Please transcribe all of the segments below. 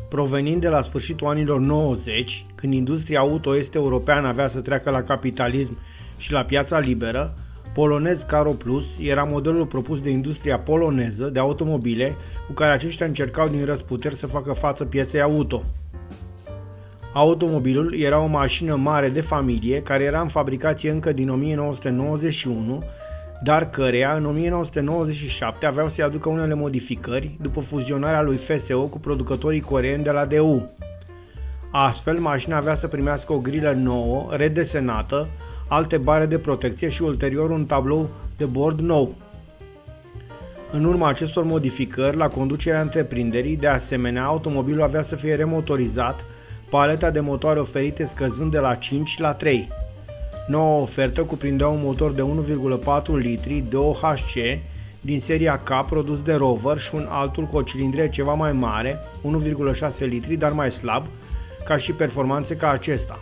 Provenind de la sfârșitul anilor 90, când industria auto est-europeană avea să treacă la capitalism și la piața liberă, Polonez Caro Plus era modelul propus de industria poloneză de automobile cu care aceștia încercau din răzputeri să facă față pieței auto. Automobilul era o mașină mare de familie care era în fabricație încă din 1991, dar căreia în 1997 aveau să-i aducă unele modificări după fuzionarea lui FSO cu producătorii coreeni de la DU. Astfel, mașina avea să primească o grilă nouă, redesenată, alte bare de protecție și ulterior un tablou de bord nou. În urma acestor modificări, la conducerea întreprinderii, de asemenea, automobilul avea să fie remotorizat, paleta de motoare oferite scăzând de la 5 la 3. Noua ofertă cuprindea un motor de 1,4 litri de OHC din seria K produs de Rover și un altul cu o cilindrie ceva mai mare, 1,6 litri, dar mai slab, ca și performanțe ca acesta.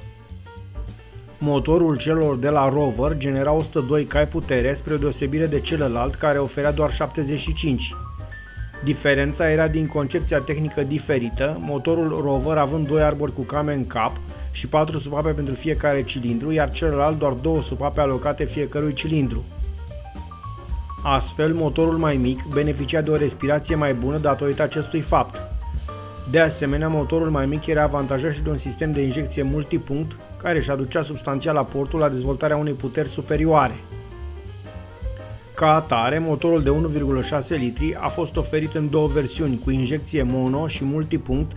Motorul celor de la Rover genera 102 cai putere spre deosebire de celălalt care oferea doar 75. Diferența era din concepția tehnică diferită, motorul Rover având 2 arbori cu came în cap și 4 supape pentru fiecare cilindru, iar celălalt doar 2 supape alocate fiecărui cilindru. Astfel, motorul mai mic beneficia de o respirație mai bună datorită acestui fapt. De asemenea, motorul mai mic era avantajat și de un sistem de injecție multipunct care își aducea substanțial aportul la dezvoltarea unei puteri superioare. Ca atare, motorul de 1,6 litri a fost oferit în două versiuni, cu injecție mono și multipunct,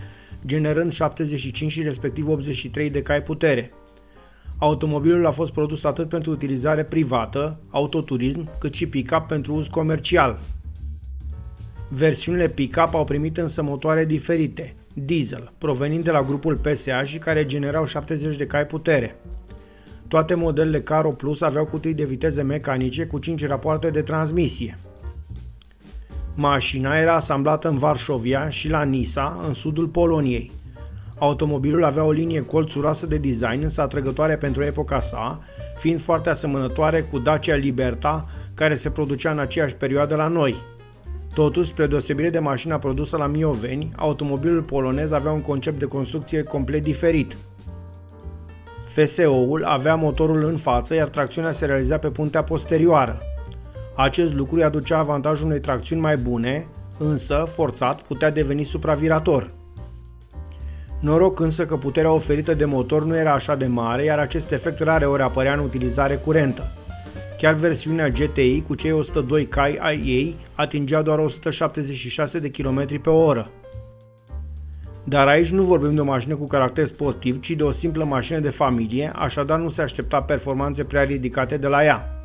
generând 75 și respectiv 83 de cai putere. Automobilul a fost produs atât pentru utilizare privată, autoturism, cât și pick-up pentru uz comercial. Versiunile pick-up au primit însă motoare diferite, diesel, provenind de la grupul PSA și care generau 70 de cai putere. Toate modelele Caro Plus aveau cutii de viteze mecanice cu 5 rapoarte de transmisie. Mașina era asamblată în Varșovia și la Nisa, în sudul Poloniei. Automobilul avea o linie colțuroasă de design, însă atrăgătoare pentru epoca sa, fiind foarte asemănătoare cu Dacia Liberta, care se producea în aceeași perioadă la noi. Totuși, spre deosebire de mașina produsă la Mioveni, automobilul polonez avea un concept de construcție complet diferit. FSO-ul avea motorul în față, iar tracțiunea se realiza pe puntea posterioară. Acest lucru îi aducea avantajul unei tracțiuni mai bune, însă, forțat, putea deveni supravirator. Noroc însă că puterea oferită de motor nu era așa de mare, iar acest efect rareori apărea în utilizare curentă. Chiar versiunea GTI cu cei 102 cai ai ei atingea doar 176 de km pe oră. Dar aici nu vorbim de o mașină cu caracter sportiv, ci de o simplă mașină de familie, așadar nu se aștepta performanțe prea ridicate de la ea.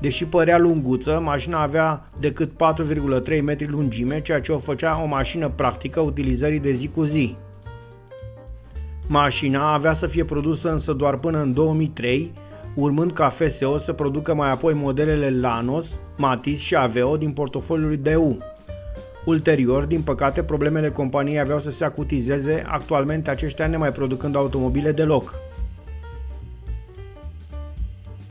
Deși părea lunguță, mașina avea decât 4,3 metri lungime, ceea ce o făcea o mașină practică utilizării de zi cu zi. Mașina avea să fie produsă însă doar până în 2003, urmând ca FSO să producă mai apoi modelele Lanos, Matiz și Aveo din portofoliul lui DU. Ulterior, din păcate, problemele companiei aveau să se acutizeze, actualmente aceștia nemai producând automobile deloc.